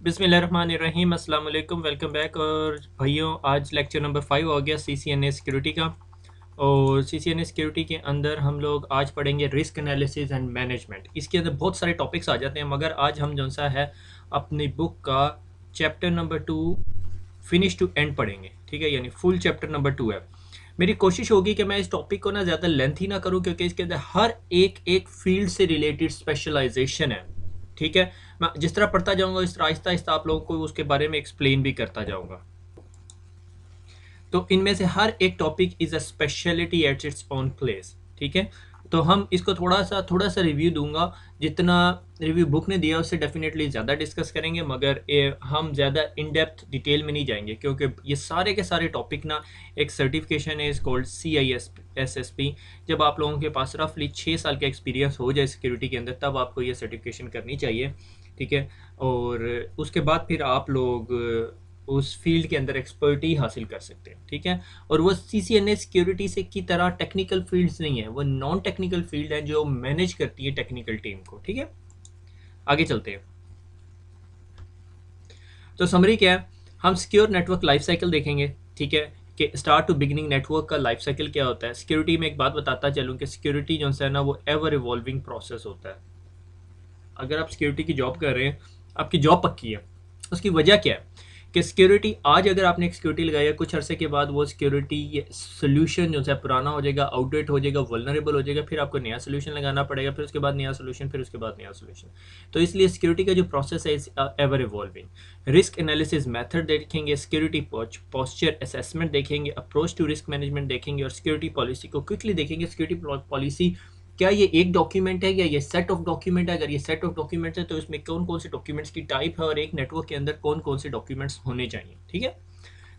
बिस्मिल्लाहिर्रहमानिर्रहीम अस्सलाम वालेकुम, वेलकम बैक। और भाइयों, आज लेक्चर नंबर 5 हो गया CCNA सिक्योरिटी का। और CCNA सिक्योरिटी के अंदर हम लोग आज पढ़ेंगे रिस्क एनालिसिस एंड मैनेजमेंट। इसके अंदर बहुत सारे टॉपिक्स आ जाते हैं, मगर आज हम जौन सा है अपनी बुक का chapter number 2 finish to end पढ़ेंगे। ठीक है, यानी फुल चैप्टर नंबर 2 है। मेरी कोशिश होगी कि मैं इस टॉपिक को ना ज़्यादा लेंथी ना करूं, क्योंकि इसके अंदर हर एक एक फील्ड से रिलेटेड स्पेशलाइजेशन है। ठीक है, मैं जिस तरह पढ़ता जाऊंगा इस तरह आहिस्ता आहिस्ता आप लोगों को उसके बारे में एक्सप्लेन भी करता जाऊंगा। तो इनमें से हर एक topic is a speciality at its own place. ठीक है, तो हम इसको थोड़ा सा रिव्यू दूंगा। जितना रिव्यू बुक ने दिया उससे डेफिनेटली ज़्यादा डिस्कस करेंगे, मगर हम ज़्यादा इन डेप्थ डिटेल में नहीं जाएंगे, क्योंकि ये सारे के सारे टॉपिक ना एक सर्टिफिकेशन है, इज कॉल्ड CISSP। जब आप लोगों के पास रफली 6 साल का एक्सपीरियंस हो जाए सिक्योरिटी के अंदर, तब आपको ये सर्टिफिकेशन करनी चाहिए। ठीक है, और उसके बाद फिर आप लोग उस फील्ड के अंदर एक्सपर्टी हासिल कर सकते हैं। ठीक है, और वो CCNA सिक्योरिटी से की तरह टेक्निकल फील्ड्स नहीं है, वो नॉन टेक्निकल फील्ड है जो मैनेज करती है टेक्निकल टीम को। ठीक है, आगे चलते हैं। तो समरी क्या है, हम सिक्योर नेटवर्क लाइफ साइकिल देखेंगे। ठीक है, कि स्टार्ट टू बिगिनिंग नेटवर्क का लाइफ साइकिल क्या होता है। सिक्योरिटी में एक बात बताता चलूँ कि सिक्योरिटी जो है ना वो एवर इवॉल्विंग प्रोसेस होता है। अगर आप सिक्योरिटी की जॉब कर रहे हैं, आपकी जॉब पक्की है, उसकी वजह क्या है कि सिक्योरिटी आज अगर आपने एक सिक्योरिटी लगाई है, कुछ अरसे के बाद वो सिक्योरिटी सोल्यूशन जो है पुराना हो जाएगा, आउटडेट हो जाएगा, वल्नरेबल हो जाएगा, फिर आपको नया सोल्यूशन लगाना पड़ेगा, फिर उसके बाद नया सोल्यूशन, फिर उसके बाद नया सोल्यूशन। तो इसलिए सिक्योरिटी का जो प्रोसेस है is ever evolving. Risk analysis method देखेंगे, सिक्योरिटी पोस्चर असेसमेंट देखेंगे, अप्रोच टू रिस्क मैनेजमेंट देखेंगे, और सिक्योरिटी पॉलिसी को क्विकली देखेंगे। सिक्योरिटी पॉलिसी क्या ये एक डॉक्यूमेंट है या ये सेट ऑफ डॉक्यूमेंट है। अगर ये सेट ऑफ डॉक्यूमेंट्स है तो इसमें कौन कौन से डॉक्यूमेंट्स की टाइप है, और एक नेटवर्क के अंदर कौन कौन से डॉक्यूमेंट्स होने चाहिए। ठीक है,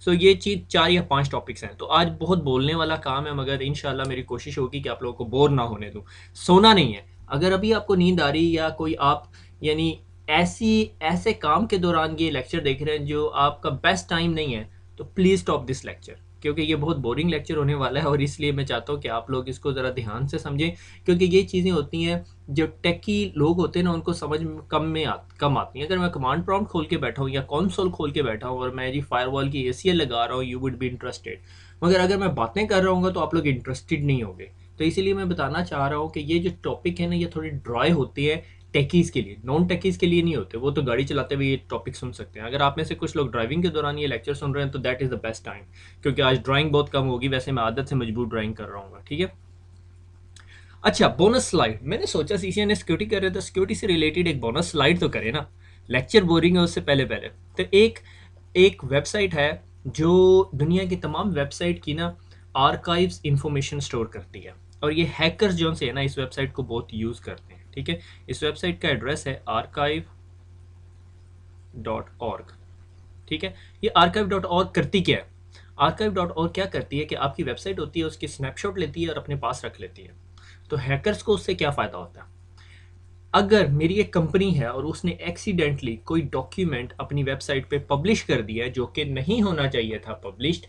सो ये चीज़ 4 या 5 टॉपिक्स हैं। तो आज बहुत बोलने वाला काम है, मगर इंशाल्लाह मेरी कोशिश होगी कि आप लोगों को बोर ना होने दूँ। सोना नहीं है। अगर अभी आपको नींद आ रही, या कोई आप यानी ऐसे काम के दौरान ये लेक्चर देख रहे हैं जो आपका बेस्ट टाइम नहीं है, तो प्लीज़ स्टॉप दिस लेक्चर, क्योंकि ये बहुत बोरिंग लेक्चर होने वाला है। और इसलिए मैं चाहता हूँ कि आप लोग इसको ज़रा ध्यान से समझें, क्योंकि ये चीज़ें होती हैं जो टेकी लोग होते हैं ना, उनको समझ में कम आती हैं। अगर मैं कमांड प्रॉम्प्ट खोल के बैठा हूँ या कंसोल खोल के बैठा हूँ और मैं जी फायरवॉल की ACL लगा रहा हूँ, यू वुड बी इंटरेस्टेड। मगर अगर मैं बातें कर रहा हूँ तो आप लोग इंटरेस्टेड नहीं होंगे। तो इसीलिए मैं बताना चाह रहा हूँ कि ये जो टॉपिक है ना, ये थोड़ी ड्राई होती है टेकीज़ के लिए, नॉन टेकीज़ के लिए नहीं होते। वो तो गाड़ी चलाते हुए ये टॉपिक सुन सकते हैं। अगर आप में से कुछ लोग ड्राइविंग के दौरान ये लेक्चर सुन रहे हैं तो that is the best time, क्योंकि आज ड्राइंग बहुत कम होगी। वैसे मैं आदत से मजबूर ड्राइंग कर रहा हूँ। ठीक है, अच्छा, बोनस स्लाइड मैंने सोचा CCNA सिक्योरिटी कर रहे, तो सिक्योरिटी से रिलेटेड एक बोनस स्लाइड तो करें ना। लेक्चर बोरिंग है, उससे पहले पहले तो एक वेबसाइट है जो दुनिया की तमाम वेबसाइट की ना आर्काइव्स इंफॉर्मेशन स्टोर करती है, और ये हैकर्स जो से है ना इस वेबसाइट को बहुत यूज़ करते हैं। ठीक है, इस वेबसाइट का एड्रेस है archive.org। ठीक है, ये archive.org करती क्या है। archive.org क्या करती है कि आपकी वेबसाइट होती है, उसकी स्नैपशॉट लेती है और अपने पास रख लेती है। तो हैकर्स को उससे क्या फ़ायदा होता है। अगर मेरी एक कंपनी है और उसने एक्सीडेंटली कोई डॉक्यूमेंट अपनी वेबसाइट पे पब्लिश कर दिया है जो कि नहीं होना चाहिए था पब्लिश्ड,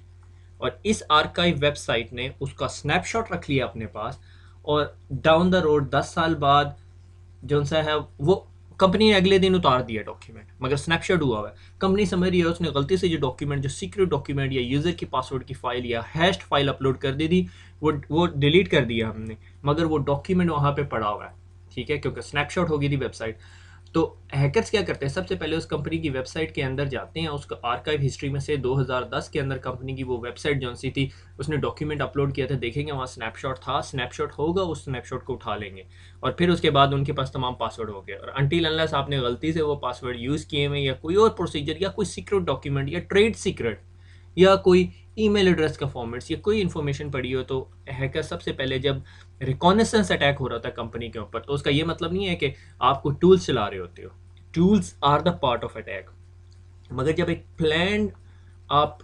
और इस आर्काइव वेबसाइट ने उसका स्नैपशॉट रख लिया अपने पास, और डाउन द रोड 10 साल बाद जो सा है वो कंपनी ने अगले दिन उतार दिया डॉक्यूमेंट, मगर स्नैपशॉट हुआ हुआ है। कंपनी समझ रही है उसने गलती से जो डॉक्यूमेंट, जो सीक्रेट डॉक्यूमेंट या यूज़र की पासवर्ड की फाइल या हैश्ड फाइल अपलोड कर दी थी, वो डिलीट कर दिया हमने, मगर वो डॉक्यूमेंट वहाँ पे पड़ा हुआ है। ठीक है, क्योंकि स्नैपशॉट हो गई थी वेबसाइट। तो हैकर्स क्या करते हैं, सबसे पहले उस कंपनी की वेबसाइट के अंदर जाते हैं, उसका आर्काइव हिस्ट्री में से 2010 के अंदर कंपनी की वो वेबसाइट जो सी थी, उसने डॉक्यूमेंट अपलोड किया था, देखेंगे वहाँ स्नैपशॉट था, स्नैपशॉट होगा, उस स्नैपशॉट को उठा लेंगे, और फिर उसके बाद उनके पास तमाम पासवर्ड हो गए। और अनटिल अनलेस आपने गलती से वो पासवर्ड यूज़ किए हुए, या कोई और प्रोसीजर, या कोई सीक्रेट डॉक्यूमेंट, या ट्रेड सीक्रेट, या कोई ईमेल एड्रेस का फॉर्मेट्स, या कोई इन्फॉर्मेशन पड़ी हो, तो हैकर सबसे पहले जब रिकॉनेसेंस अटैक हो रहा था कंपनी के ऊपर, तो उसका ये मतलब नहीं है कि आपको टूल्स चला रहे होते हो, tools are the part of attack. मगर जब एक प्लान आप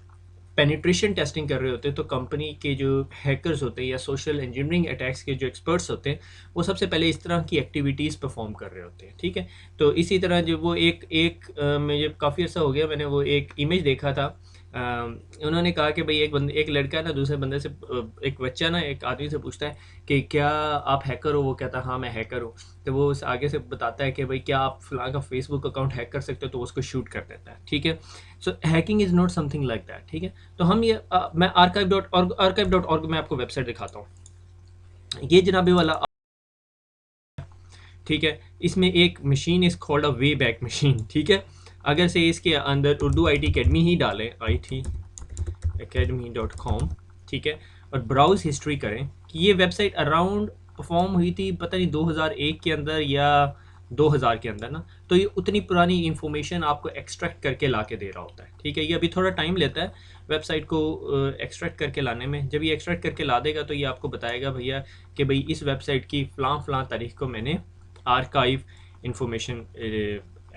पेनिट्रेशन टेस्टिंग कर रहे होते हैं, तो कंपनी के जो हैकर्स होते हैं या सोशल इंजीनियरिंग अटैक्स के जो एक्सपर्ट्स होते हैं, वो सबसे पहले इस तरह की एक्टिविटीज़ परफॉर्म कर रहे होते हैं। ठीक है, तो इसी तरह जब वो एक मुझे काफ़ी अर्सा हो गया, मैंने वो एक इमेज देखा था उन्होंने कहा कि भाई एक लड़का ना दूसरे बंदे से एक बच्चा ना एक आदमी से पूछता है कि क्या आप हैकर हो? वो कहता है हाँ मैं हैकर हूँ। तो वो उस आगे से बताता है कि भाई क्या आप फलां का फेसबुक अकाउंट हैक कर सकते हो? तो वो उसको शूट कर देता है। ठीक है, so hacking is not something like that. ठीक है, तो हम ये मैं archive.org में आपको वेबसाइट दिखाता हूँ। ये जनाबे वाला, ठीक है, इसमें एक machine is called a way back machine. ठीक है, अगर से इसके अंदर उर्दू IT अकेडमी ही डालें, itacademy.com, ठीक है, और ब्राउज हिस्ट्री करें कि ये वेबसाइट अराउंड परफॉर्म हुई थी पता नहीं 2001 के अंदर या 2000 के अंदर ना, तो ये उतनी पुरानी इंफॉर्मेशन आपको एक्सट्रैक्ट करके ला के दे रहा होता है। ठीक है, ये अभी थोड़ा टाइम लेता है वेबसाइट को एक्सट्रैक्ट करके लाने में। जब ये एक्सट्रैक्ट करके ला देगा तो ये आपको बताएगा भैया कि भाई इस वेबसाइट की फ़लाँ तारीख को मैंने आर्काइव इंफॉर्मेशन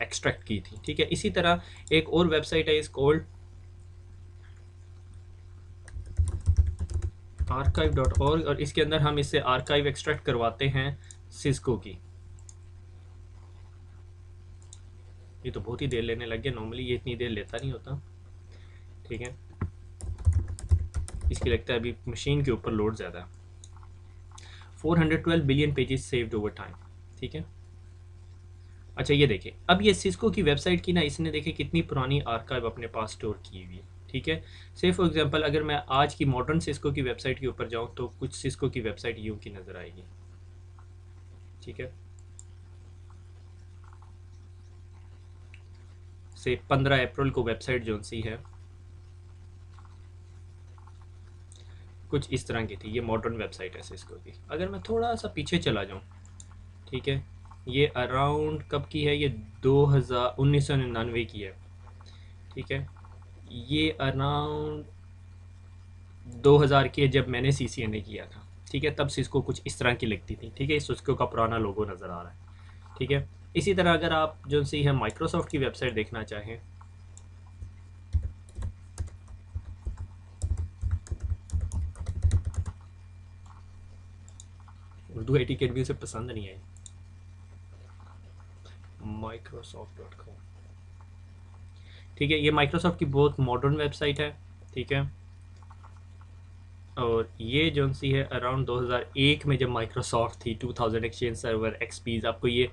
एक्सट्रैक्ट की थी। ठीक है, इसी तरह एक और वेबसाइट है इस कॉल्ड archive.org, और इसके अंदर हम इससे आर्काइव एक्सट्रैक्ट करवाते हैं सिस्को की। ये तो बहुत ही देर लेने लग गया, नॉर्मली ये इतनी देर लेता नहीं होता। ठीक है, इसकी लगता है अभी मशीन के ऊपर लोड ज़्यादा है। 412 billion pages saved over time. ठीक है, अच्छा ये देखिए, अब ये सिस्को की वेबसाइट की ना, इसने देखे कितनी पुरानी आर्काइव अपने पास स्टोर की हुई है। ठीक है, से फॉर एग्जांपल अगर मैं आज की मॉडर्न सिस्को की वेबसाइट के ऊपर जाऊं तो कुछ सिस्को की वेबसाइट यूं की नज़र आएगी। ठीक है, से 15 अप्रैल को वेबसाइट जो सी है कुछ इस तरह की थी। ये मॉडर्न वेबसाइट है सिस्को की। अगर मैं थोड़ा सा पीछे चला जाऊँ, ठीक है, ये अराउंड कब की है? ये 1999 की है। ठीक है, ये अराउंड 2000 की है जब मैंने CCNA किया था। ठीक है, तब सिस्को कुछ इस तरह की लगती थी। ठीक है, इस सिस्को का पुराना लोगो नज़र आ रहा है। ठीक है, इसी तरह अगर आप जो सी है माइक्रोसॉफ्ट की वेबसाइट देखना चाहें, उर्दू IT अकेडमी से पसंद नहीं आई, microsoft.com। ठीक है, ये माइक्रोसॉफ्ट की बहुत मॉडर्न वेबसाइट है। ठीक है, और ये जो सी है अराउंड 2001 में जब माइक्रोसॉफ्ट थी, 2000 एक्सचेंज सर्वर XPs। आपको ये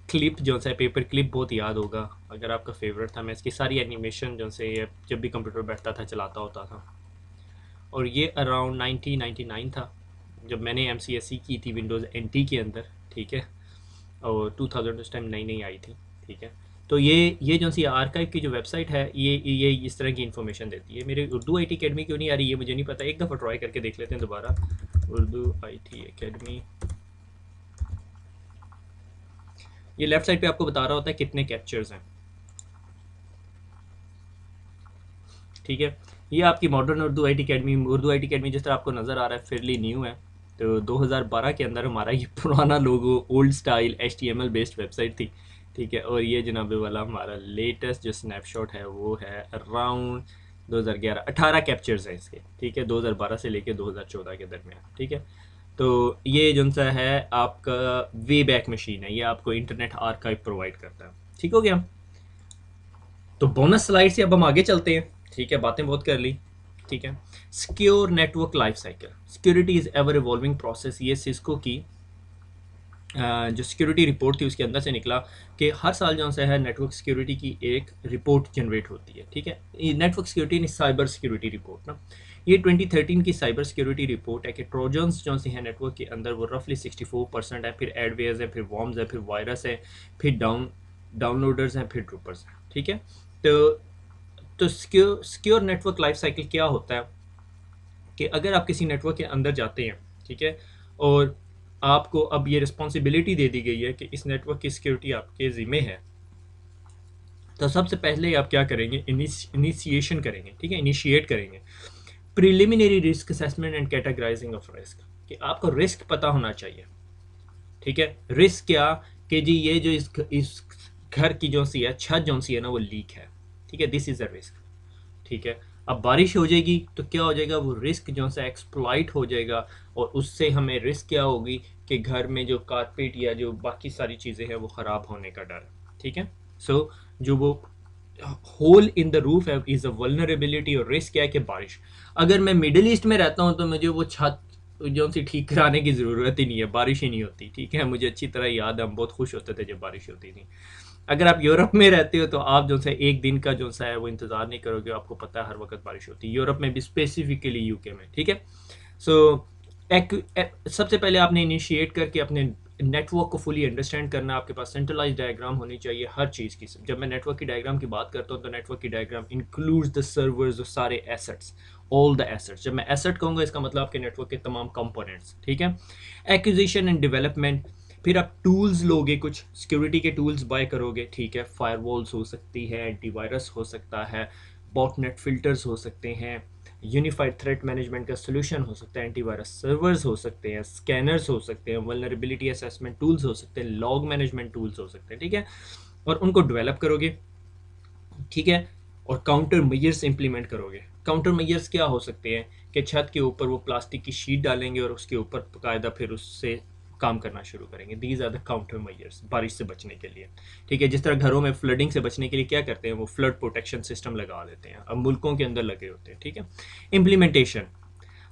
क्लिप जो सा पेपर क्लिप बहुत याद होगा, अगर आपका फेवरेट था। मैं इसकी सारी एनिमेशन जो से जब भी कंप्यूटर बैठता था चलाता होता था। और ये अराउंड 1999 था जब मैंने MCSE की थी विंडोज़ NT के अंदर। ठीक है, और 2000 उस टाइम नई नई आई थी। ठीक है, तो ये जो सी आर्काइव की जो वेबसाइट है ये इस तरह की इन्फॉर्मेशन देती है। मेरे उर्दू IT अकेडमी क्यों नहीं आ रही है मुझे नहीं पता, एक दफ़ा ट्राई करके देख लेते हैं दोबारा। उर्दू IT अकेडमी, ये लेफ्ट साइड पे आपको बता रहा होता है कितने कैप्चर्स हैं। ठीक है, ये आपकी modern Urdu IT academy. Urdu IT academy जिस तरह आपको नज़र आ रहा है फेयरली न्यू है। तो 2012 के अंदर हमारा ये पुराना logo old style HTML based website थी। ठीक है, और ये जनाबे वाला हमारा लेटेस्ट जो स्नैपशॉट है वो है अराउंड 2011। 18 कैप्चर्स हैं इसके। ठीक है, 2012 से लेके 2014 के दरमियान। ठीक है, तो ये जो सा है आपका वे बैक मशीन है, ये आपको इंटरनेट आर्काइव प्रोवाइड करता है। ठीक हो गया, तो बोनस स्लाइड से अब हम आगे चलते हैं। ठीक है, बातें बहुत कर ली। ठीक है, secure network life cycle, security is ever evolving process. ये सिस्को की जो सिक्योरिटी रिपोर्ट थी उसके अंदर से निकला कि हर साल जो है नेटवर्क सिक्योरिटी की एक रिपोर्ट जनरेट होती है। ठीक है, ये नेटवर्क सिक्योरिटी नहीं, साइबर सिक्योरिटी रिपोर्ट ना, ये 2013 की साइबर सिक्योरिटी रिपोर्ट है कि ट्रोजन्स जो से हैं नेटवर्क के अंदर वो रफली 64% है, फिर एडवेयर्स है, फिर वॉर्म्स है, फिर वायरस है, फिर डाउनलोडर्स हैं, फिर ट्रूपर्स हैं। ठीक है, तो सिक्योर नेटवर्क लाइफ साइकिल क्या होता है कि अगर आप किसी नेटवर्क के अंदर जाते हैं, ठीक है, और आपको अब ये रिस्पॉन्सिबिलिटी दे दी गई है कि इस नेटवर्क की सिक्योरिटी आपके ज़िम्मे है, तो सबसे पहले आप क्या करेंगे? इनिशिएशन करेंगे। ठीक है, इनिशिएट करेंगे preliminary risk assessment and categorising of risk, कि आपको रिस्क पता होना चाहिए। ठीक है, रिस्क क्या कि जी ये जो इस घर की जो सी है छत जो सी है ना वो लीक है। ठीक है, दिस इज़ अ रिस्क। ठीक है, अब बारिश हो जाएगी तो क्या हो जाएगा? वो रिस्क जो सा एक्सप्लॉइट हो जाएगा, और उससे हमें रिस्क क्या होगी कि घर में जो कारपेट या जो बाकी सारी चीज़ें हैं वो ख़राब होने का डर है। ठीक है, सो जो वो hole in the roof is a vulnerability और रिस्क है कि बारिश, अगर मैं मिडिल ईस्ट में रहता हूँ तो मुझे वो छत जो सी ठीक कराने की ज़रूरत ही नहीं है, बारिश ही नहीं होती, ठीक है, मुझे अच्छी तरह याद है, हम बहुत खुश होते थे जब बारिश होती थी। अगर आप यूरोप में रहते हो तो आप जो है एक दिन का जो सा है वो इंतज़ार नहीं करोगे, आपको पता है हर वक्त बारिश होती है, यूरोप में भी, स्पेसिफिकली यूके में, ठीक है। सो सबसे पहले आपने इनिशिएट करके अपने नेटवर्क को फुली अंडरस्टैंड करना, आपके पास सेंट्रलाइज डायग्राम होनी चाहिए हर चीज़ की। जब मैं नेटवर्क की डायग्राम की बात करता हूँ तो नेटवर्क की डायग्राम इंक्लूड्स द सर्वर्स और सारे एसेट्स, ऑल द एसेट्स। जब मैं एसेट कहूँगा इसका मतलब आपके नेटवर्क के तमाम कंपोनेंट्स, ठीक है। एक्विजिशन एंड डेवलपमेंट, फिर आप टूल्स लोगे, कुछ सिक्योरिटी के टूल्स बाय करोगे, ठीक है, फायरवॉल्स हो सकती है, एंटीवायरस हो सकता है, बॉटनेट फिल्टर्स हो सकते हैं, यूनिफाइड थ्रेट मैनेजमेंट का सोल्यूशन हो सकता है, एंटीवायरस सर्वर्स हो सकते हैं, स्कैनर्स हो सकते हैं, वल्नरेबिलिटी असेसमेंट टूल्स हो सकते हैं, लॉग मैनेजमेंट टूल्स हो सकते हैं, ठीक है, और उनको डेवलप करोगे, ठीक है, और काउंटर मेजर्स इंप्लीमेंट करोगे। काउंटर मेजर्स क्या हो सकते हैं कि छत के ऊपर वो प्लास्टिक की शीट डालेंगे और उसके ऊपर बाकायदा फिर उससे काम करना शुरू करेंगे। These are the countermeasures, बारिश से बचने के लिए, ठीक है। जिस तरह घरों में फ्लडिंग से बचने के लिए क्या करते हैं, वो फ्लड प्रोटेक्शन सिस्टम लगा देते हैं, अब मुल्कों के अंदर लगे होते हैं, ठीक है। इम्प्लीमेंटेशन,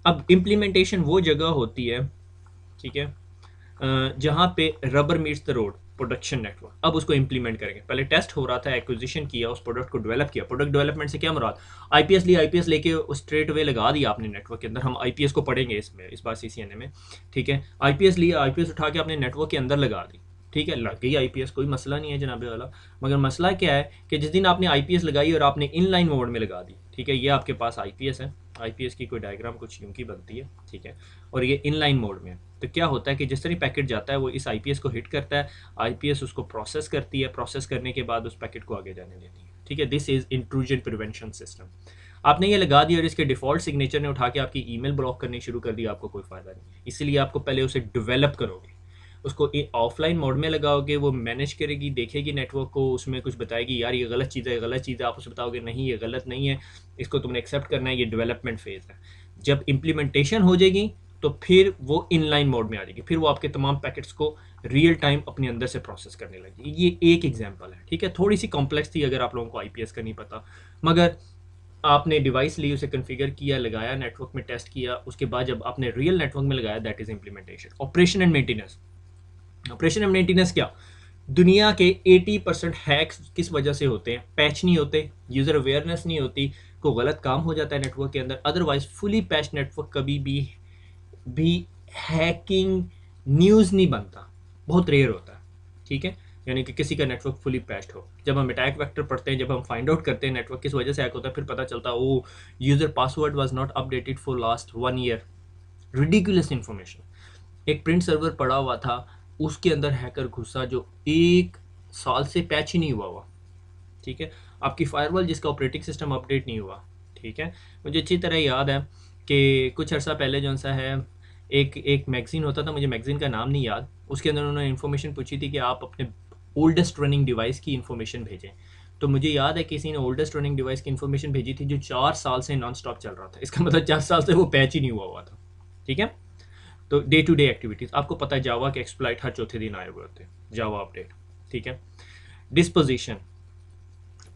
अब इम्प्लीमेंटेशन वो जगह होती है, ठीक है, जहाँ पे rubber meets the road, production network, अब उसको इंप्लीमेंट करेंगे। पहले टेस्ट हो रहा था, एक्विजिशन किया, उस प्रोडक्ट को डेवलप किया। प्रोडक्ट डेवलपमेंट से क्या मुराद, आईपीएस लिया, आईपीएस लेके स्ट्रेट वे लगा दिया आपने नेटवर्क के अंदर। हम आईपीएस को पढ़ेंगे इसमें इस बार सीसीएनए में, ठीक है। आईपीएस लिया, आईपीएस उठा के आपने नेटवर्क के अंदर लगा दी, ठीक है, लग गई आईपीएस, कोई मसला नहीं है जनाबे वाला। मगर मसला क्या है कि जिस दिन आपने आईपीएस लगाई और आपने इनलाइन मोड में लगा दी, ठीक है, ये आपके पास आईपीएस है, आईपीएस की कोई डायग्राम कुछ यूं की बनती है, ठीक है, और ये इनलाइन मोड में है। तो क्या होता है कि जिस तरह पैकेट जाता है वो इस आईपीएस को हिट करता है, आईपीएस उसको प्रोसेस करती है, प्रोसेस करने के बाद उस पैकेट को आगे जाने देती है, ठीक है। This is intrusion prevention system. आपने ये लगा दिया और इसके डिफॉल्ट सिग्नेचर ने उठा के आपकी ईमेल ब्लॉक करनी शुरू कर दी, आपको कोई फायदा नहीं। इसलिए आपको पहले उसे डेवलप करोगे, उसको ऑफलाइन मोड में लगाओगे, वो मैनेज करेगी, देखेगी नेटवर्क को, उसमें कुछ बताएगी, यार ये गलत चीज़ है, गलत चीज़ है, आप उसे बताओगे नहीं ये गलत नहीं है, इसको तुमने एक्सेप्ट करना है, ये डेवलपमेंट फेज़ है। जब इम्प्लीमेंटेशन हो जाएगी तो फिर वो इनलाइन मोड में आ जाएगी, फिर वो आपके तमाम पैकेट्स को रियल टाइम अपने अंदर से प्रोसेस करने लगेगी। ये एक एग्जांपल है, ठीक है, थोड़ी सी कॉम्प्लेक्स थी अगर आप लोगों को आईपीएस का नहीं पता, मगर आपने डिवाइस ली, उसे कॉन्फ़िगर किया, लगाया, नेटवर्क में टेस्ट किया, उसके बाद जब आपने रियल नेटवर्क में लगाया, that is implementation. Operation and maintenance, operation and maintenance क्या, दुनिया के 80% हैक्स किस वजह से होते हैं, पैच नहीं होते, यूज़र अवेयरनेस नहीं होती, को गलत काम हो जाता है नेटवर्क के अंदर। अदरवाइज फुली पैच नेटवर्क कभी भी हैकिंग न्यूज़ नहीं बनता, बहुत रेयर होता है, ठीक है, यानी कि किसी का नेटवर्क फुली पैच्ड हो। जब हम अटैक वेक्टर पढ़ते हैं, जब हम फाइंड आउट करते हैं नेटवर्क किस वजह से हैक होता है, फिर पता चलता है ओ user password was not updated for last 1 year, ridiculous information. एक प्रिंट सर्वर पड़ा हुआ था, उसके अंदर हैकर घुसा जो 1 साल से पैच ही नहीं हुआ, ठीक है। आपकी फायरवॉल जिसका ऑपरेटिंग सिस्टम अपडेट नहीं हुआ, ठीक है। मुझे अच्छी तरह याद है कि कुछ अर्सा पहले जो सा है एक एक मैगज़ीन होता था, मुझे मैगज़ीन का नाम नहीं याद, उसके अंदर उन्होंने इन्फॉर्मेशन पूछी थी कि आप अपने ओल्डेस्ट रनिंग डिवाइस की इन्फॉर्मेशन भेजें। तो मुझे याद है किसी ने ओल्डेस्ट रनिंग डिवाइस की इन्फॉर्मेशन भेजी थी जो 4 साल से नॉन स्टॉप चल रहा था, इसका मतलब 4 साल से वो पैच ही नहीं हुआ था, ठीक है। तो डे टू डे एक्टिविटीज़, आपको पता है जावा के एक्सप्लॉइट हर चौथे दिन आए हुए होते हैं, जावा अपडेट, ठीक है। डिस्पोजिशन,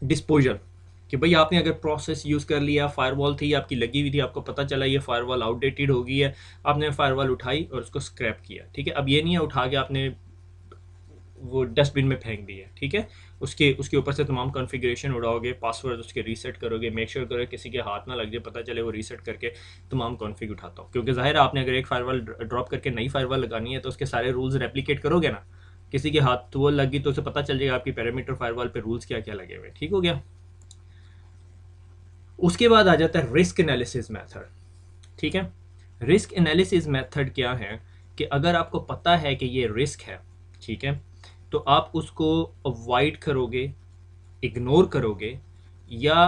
डिस्पोजल, कि भाई आपने अगर प्रोसेस यूज़ कर लिया, फायरवॉल थी आपकी लगी हुई थी, आपको पता चला ये फायरवॉल आउटडेटेड हो गई है, आपने फायरवॉल उठाई और उसको स्क्रैप किया, ठीक है। अब ये नहीं है उठा के आपने वो डस्टबिन में फेंक दी है, ठीक है, उसके ऊपर से तमाम कॉन्फ़िगरेशन उड़ाओगे, पासवर्ड उसके रीसेट करोगे, मेक श्योर करोगे किसी के हाथ ना लग जाए, पता चले वो रीसेट करके तमाम कॉन्फ़िग उठाता हो, क्योंकि ज़ाहिर है आपने अगर एक फायरवॉल ड्रॉप करके नई फायरवॉल लगानी है तो उसके सारे रूल्स रेप्लिकेट करोगे ना, किसी के हाथ तो वो लगी तो उसे पता चल जाएगा आपकी पैरामीटर फायरवॉल पे रूल्स क्या क्या लगे हुए, ठीक हो गया। उसके बाद आ जाता है रिस्क एनालिसिस मेथड, ठीक है। रिस्क एनालिसिस मेथड क्या है कि अगर आपको पता है कि ये रिस्क है, ठीक है, तो आप उसको अवॉइड करोगे, इग्नोर करोगे, या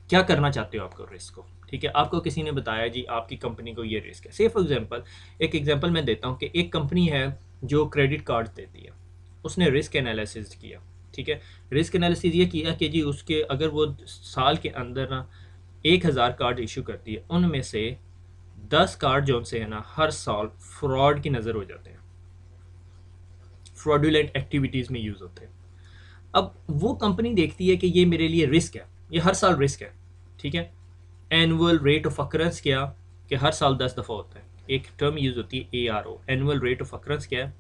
क्या करना चाहते हो आपको रिस्क को, ठीक है। आपको किसी ने बताया जी आपकी कंपनी को ये रिस्क है, से फॉर एग्जांपल एक एग्जांपल मैं देता हूँ कि एक कंपनी है जो क्रेडिट कार्ड देती है, उसने रिस्क एनालिसिस किया, ठीक है। रिस्क एनालिसिस ये किया कि जी उसके अगर वो साल के अंदर ना 1,000 कार्ड इशू करती है, उनमें से 10 कार्ड जो उनसे है ना हर साल फ्रॉड की नज़र हो जाते हैं, फ्रॉडुलेंट एक्टिविटीज़ में यूज़ होते हैं। अब वो कंपनी देखती है कि ये मेरे लिए रिस्क है, ये हर साल रिस्क है, ठीक है। एनुअल रेट ऑफ अकरेंस क्या, कि हर साल 10 दफ़ा होता है, एक टर्म यूज़ होती है ARO, annual rate of occurrence क्या है,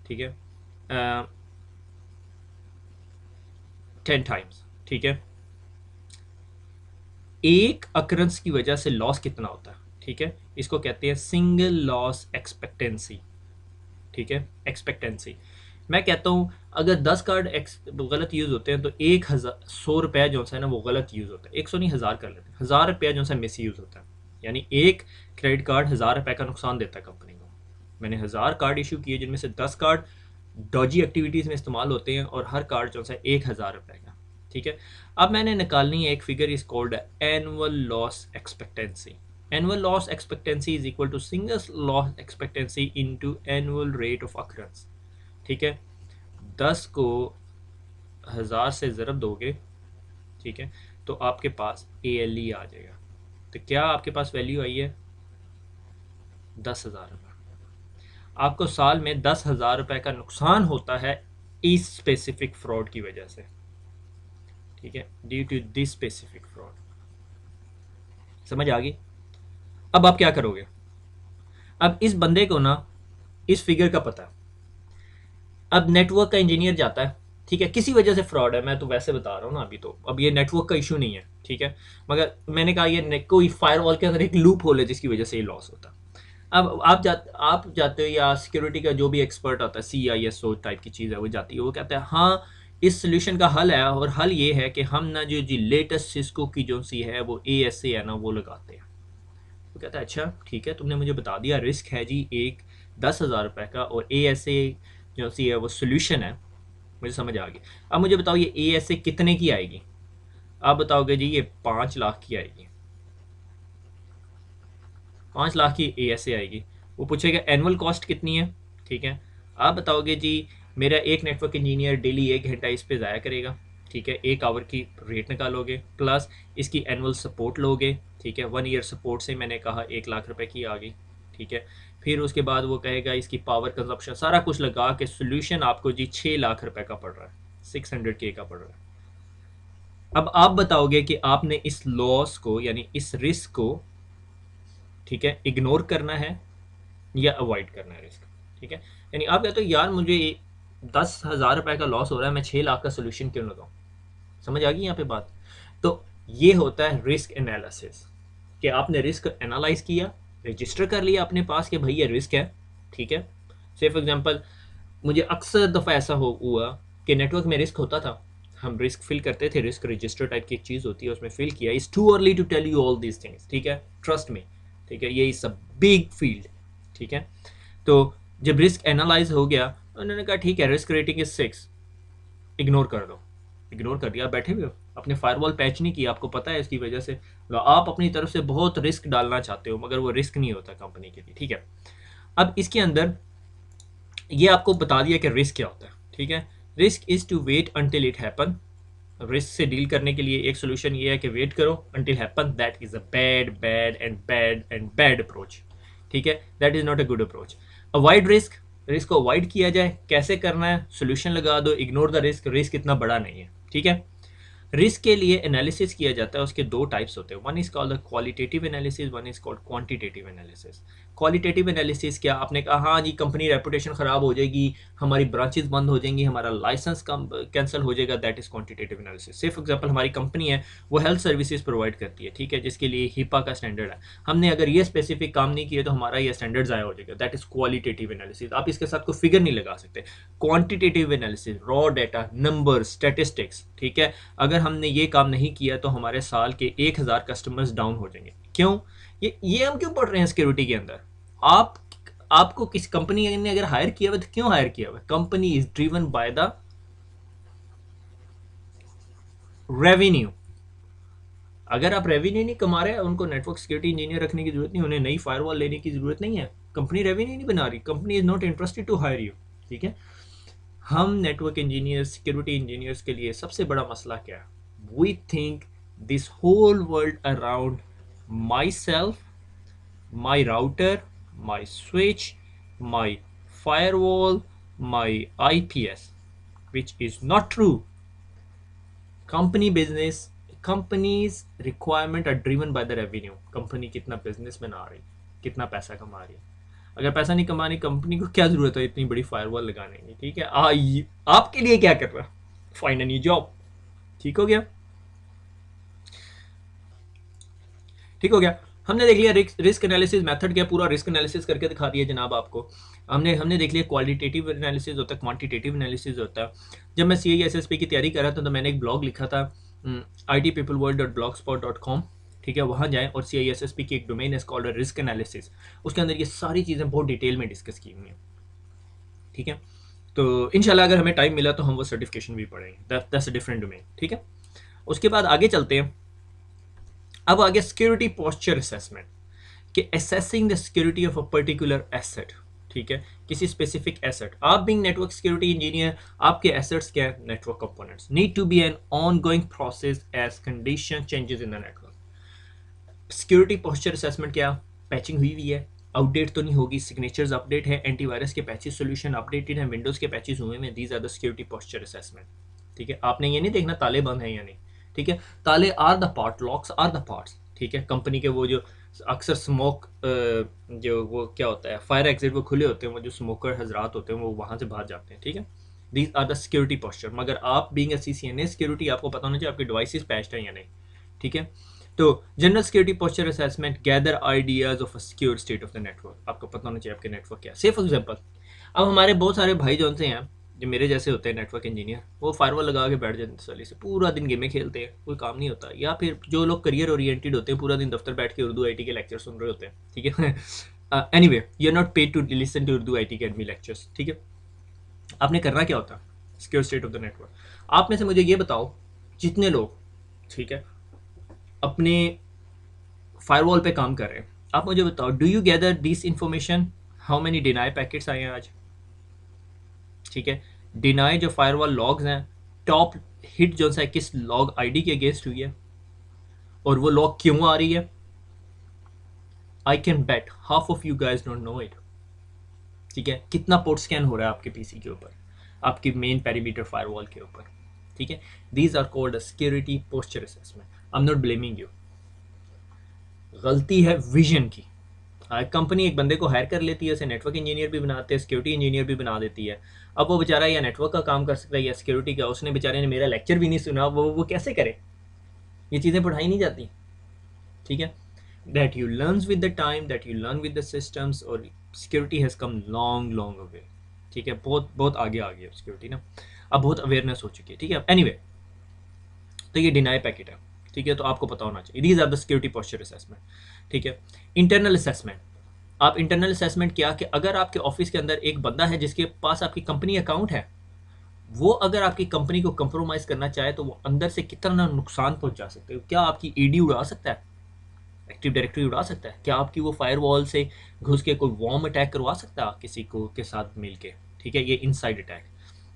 ठीक है, 10 टाइम्स, ठीक है। एक अकरेंस की वजह से लॉस कितना होता है, ठीक है, इसको कहते हैं सिंगल लॉस एक्सपेक्टेंसी, ठीक है, एक्सपेक्टेंसी। मैं कहता हूँ अगर 10 कार्ड गलत यूज़ होते हैं तो 1,100 रुपया जो है ना वो गलत यूज़ होता है, 100 नहीं 1000 कर लेते हैं, 1000 रुपया जो है मिस यूज़ होता है, यानी एक क्रेडिट कार्ड 1000 रुपये का नुकसान देता है कंपनी को। मैंने 1000 कार्ड इशू किए जिनमें से 10 कार्ड डॉजी एक्टिविटीज़ में इस्तेमाल होते हैं और हर कार्ड जो है 1000 रुपये का, ठीक है। अब मैंने निकालनी है एक figure is called annual loss expectancy. Annual loss expectancy is equal to single loss expectancy into annual rate of occurrence, ठीक है। 10 को 1000 से ज़रब दोगे, ठीक है, तो आपके पास ALE आ जाएगा। तो क्या आपके पास वैल्यू आई है 10,000 रुपये। आपको साल में 10,000 रुपये का नुकसान होता है इस स्पेसिफिक फ्रॉड की वजह से, ठीक है, due to this specific fraud. समझ आ गई? अब आप क्या करोगे? अब इस बंदे को ना इस फिगर का पता है। अब नेटवर्क का इंजीनियर जाता है, ठीक है, किसी वजह से फ्रॉड है, मैं तो वैसे बता रहा हूँ ना अभी, तो अब ये नेटवर्क का इशू नहीं है, ठीक है, मगर मैंने कहा ये कोई फायरवॉल के अंदर एक लूप होल है जिसकी वजह से ये लॉस होता है। अब आप जाते हो या सिक्योरिटी का जो भी एक्सपर्ट आता है, CISO टाइप की चीज़ है, वो जाती है, वो कहता है हाँ इस सोल्यूशन का हल है, और हल ये है कि हम ना जो जी लेटेस्ट सिस्को की जो सी है वो ASA है ना वो लगाते हैं। वो कहता है अच्छा ठीक है, तुमने मुझे बता दिया रिस्क है जी एक 10,000 रुपये का, और ASA जो सी है वो सोल्यूशन है, मुझे समझ आ गई। अब मुझे बताओ ये ASA कितने की आएगी? आप बताओगे जी ये 5 लाख की आएगी, 5 लाख की ASA आएगी। वो पूछेगा एनुअल कॉस्ट कितनी है, ठीक है, आप बताओगे जी मेरा एक नेटवर्क इंजीनियर डेली 1 घंटा इस पे ज़ाया करेगा, ठीक है, 1 आवर की रेट निकालोगे प्लस इसकी एनुअल सपोर्ट लोगे, ठीक है, 1 ईयर सपोर्ट से मैंने कहा 1 लाख रुपए की आ गई, ठीक है। फिर उसके बाद वो कहेगा इसकी पावर कंजप्शन सारा कुछ लगा के सोल्यूशन आपको जी 6 लाख रुपए का पड़ रहा है, 600K का पड़ रहा है। अब आप बताओगे कि आपने इस लॉस को यानी इस रिस्क को, ठीक है, इग्नोर करना है या अवॉइड करना है रिस्क, ठीक है। यानी आप कहते हो यार मुझे 10,000 रुपए का लॉस हो रहा है, मैं 6 लाख का सोल्यूशन क्यों लगाऊं? समझ आ गई यहाँ पे बात? तो ये होता है रिस्क एनालिसिस, कि आपने रिस्क एनालाइज किया, रजिस्टर कर लिया अपने पास कि भाई ये रिस्क है, ठीक है। से फॉर एग्जांपल मुझे अक्सर दफ़ा ऐसा हुआ कि नेटवर्क में रिस्क होता था, हम रिस्क फिल करते थे, रिस्क रजिस्टर टाइप की एक चीज़ होती है उसमें फिल किया, it's too early to tell you all these things, ठीक है, ट्रस्ट मी, ठीक है, ये इज़ अ बिग फील्ड, ठीक है। तो जब रिस्क एनालाइज हो गया उन्होंने कहा ठीक है रिस्क रेटिंग इज 6, इग्नोर कर दो, इग्नोर कर दिया, बैठे हुए हो, अपने फायरवॉल पैच नहीं किया, आपको पता है इसकी वजह से आप अपनी तरफ से बहुत रिस्क डालना चाहते हो मगर वो रिस्क नहीं होता कंपनी के लिए, ठीक है। अब इसके अंदर ये आपको बता दिया कि रिस्क क्या होता है, ठीक है। Risk is to wait until it happen. Risk से डील करने के लिए एक सोल्यूशन ये है कि वेट करो until happen, that is a bad approach, ठीक है, that is not a good approach. Avoid risk, risk को अवॉइड किया जाए, कैसे करना है, सोल्यूशन लगा दो, इग्नोर द रिस्क, रिस्क इतना बड़ा नहीं है, ठीक है। रिस्क के लिए एनालिसिस किया जाता है, उसके 2 टाइप्स होते हैं, one is called the qualitative analysis, one is called quantitative analysis. Qualitative analysis क्या, आपने कहा हाँ जी कंपनी रेपुटेशन ख़राब हो जाएगी, हमारी ब्रांचेस बंद हो जाएंगी, हमारा लाइसेंस कैंसिल हो जाएगा, दैट इज क्वांटिटेटिव एनालिसिस। से फॉर एग्जांपल हमारी कंपनी है वो हेल्थ सर्विसेज प्रोवाइड करती है, ठीक है, जिसके लिए HIPAA का स्टैंडर्ड है, हमने अगर ये स्पेसिफिक काम नहीं किया तो हमारा ये स्टैंडर्ड ज़ाया हो जाएगा, दैट इज क्वालिटेटिव एनालिसिस। आप इसके साथ कोई फिगर नहीं लगा सकते। Quantitative analysis, raw data, number, statistics, ठीक है, अगर हमने ये काम नहीं किया तो हमारे साल के 1000 कस्टमर्स डाउन हो जाएंगे। क्यों? ये हम क्यों पढ़ रहे हैं सिक्योरिटी के अंदर? आप आपको किस कंपनी ने अगर हायर किया हुआ तो क्यों हायर किया हुआ? Company is driven by the revenue. अगर आप रेवेन्यू नहीं कमा रहे, उनको नेटवर्क सिक्योरिटी इंजीनियर रखने की जरूरत नहीं, उन्हें नई फायरवॉल लेने की जरूरत नहीं है, कंपनी रेवेन्यू नहीं बना रही, company is not interested to hire you, ठीक है। हम नेटवर्क इंजीनियर्स, सिक्योरिटी इंजीनियर्स के लिए सबसे बड़ा मसला क्या है? We think this whole world around myself, my router, my switch, my firewall, my IPS, which is not true. Company business, companies requirement are driven by the revenue. Company कितना business बना रही, कितना पैसा कमा रही है। अगर पैसा नहीं कमानी, कंपनी को क्या जरूरत है इतनी बड़ी फायरवॉल लगाने की, ठीक है। आपके लिए क्या कर रहा, फाइंड अ न्यू जॉब। ठीक हो गया, ठीक हो गया। हमने देख लिया रिस्क एनालिसिस मेथड क्या, पूरा रिस्क एनालिसिस करके दिखा दिया जनाब आपको। हमने हमने देख लिया क्वालिटेटिव एनालिसिस होता है, क्वांटिटेटिव एनालिसिस होता है। जब मैं CISSP की तैयारी कर रहा था तो मैंने एक ब्लॉग लिखा था itpeopleworld.blogspot.com, ठीक है। वहाँ जाएं और CISSP की एक डोमेन है कॉल्ड रिस्क एनालिसिस, उसके अंदर ये सारी चीज़ें बहुत डिटेल में डिस्कस की हुई हैं, ठीक है। तो इंशाल्लाह अगर हमें टाइम मिला तो हम वो सर्टिफिकेशन भी पढ़ेंगे, दैट्स अ डिफरेंट डोमेन, ठीक है। उसके बाद आगे चलते हैं। अब आगे सिक्योरिटी पोस्चर असेसमेंट, कि assessing the security of a particular asset, ठीक है। किसी स्पेसिफिक एसेट, आप बीइंग नेटवर्क सिक्योरिटी इंजीनियर, आपके एसेट्स क्या है, network components need to be an ongoing process as condition changes in the network. Security posture assessment क्या, patching हुई हुई है, आउटडेट तो नहीं होगी, सिग्नेचर्स अपडेट है, एंटीवायरस के पैचेस सोल्यूशन अपडेटेड है, विंडोज के पैचेस हुए हैं, these are the security posture assessment, ठीक है। आपने ये नहीं देखना ताले बंद हैं या नहीं, ठीक है। ताले are the part, locks are the parts, ठीक है। कंपनी के वो जो अक्सर स्मोक, जो वो क्या होता है फायर एग्जिट, वो खुले होते हैं, वो जो स्मोकर हजरात होते हैं वो वहाँ से बाहर जाते हैं, ठीक है। These are the security posture. मगर आप बीइंग अ CCNA सिक्योरिटी, आपको पता होना चाहिए आपके डिवाइसेस पैच्ड हैं या नहीं, ठीक है। तो general security posture assessment gather ideas of a secure state of the network, आपको पता होना चाहिए आपके नेटवर्क क्या है। से फॉर एग्जांपल, अब हमारे बहुत सारे भाई जौन से हैं जो मेरे जैसे होते हैं नेटवर्क इंजीनियर, वो फायरवॉल लगा के बैठ जाते हैं तसल्ली से, पूरा दिन गेमें खेलते हैं, कोई काम नहीं होता। या फिर जो लोग करियर ओरिएंटेड होते हैं, पूरा दिन दफ्तर बैठ के उर्दू IT के लेक्चर सुन रहे होते हैं, ठीक है। Anyway, you are not paid to listen to Urdu IT academy lectures, ठीक है। आपने करना क्या होता है, secure state of the network. आप में से मुझे ये बताओ, जितने लोग, ठीक है, अपने फायरवॉल पे काम कर रहे हैं, आप मुझे बताओ, do you gather this information, how many deny packets आए हैं आज, ठीक है। डिनाई जो फायरवॉल लॉग्स हैं, टॉप हिट जो सा किस लॉग ID के अगेंस्ट हुई है, और वो लॉग क्यों आ रही है। I can bet half of you guys don't know it, ठीक है। कितना पोर्ट स्कैन हो रहा है आपके PC के ऊपर, आपकी मेन पेरीमीटर फायरवॉल के ऊपर, ठीक है। These are called security posture assessment. I am not blaming you, गलती है विजन की। कंपनी एक बंदे को हायर कर लेती है, उसे नेटवर्क इंजीनियर भी बनाते हैं, सिक्योरिटी इंजीनियर भी बना देती है। अब वो बेचारा या नेटवर्क का काम कर सकता है या सिक्योरिटी का, उसने बेचारे ने मेरा लेक्चर भी नहीं सुना, वो कैसे करे, ये चीज़ें पढ़ाई नहीं जाती, ठीक है। That you learn with the time, that you learn with the systems, और security has come long long away, ठीक है। बहुत बहुत आगे आ गई है सिक्योरिटी ना, अब बहुत अवेयरनेस हो चुकी है, ठीक है। एनीवे, तो ये डिनाई पैकेट है, ठीक है, तो आपको पता होना चाहिए। These are the security posture assessment, ठीक है। इंटरनल असेसमेंट, आप इंटरनल असेसमेंट क्या, कि अगर आपके ऑफिस के अंदर एक बंदा है जिसके पास आपकी कंपनी अकाउंट है, वो अगर आपकी कंपनी को कंप्रोमाइज़ करना चाहे तो वो अंदर से कितना नुकसान पहुंचा सकते हो। क्या आपकी ED उड़ा सकता है, एक्टिव डायरेक्टरी उड़ा सकता है, क्या आपकी वो फायरवॉल से घुस के कोई वॉर्म अटैक करवा सकता है किसी को के साथ मिल के, ठीक है। ये इनसाइड अटैक।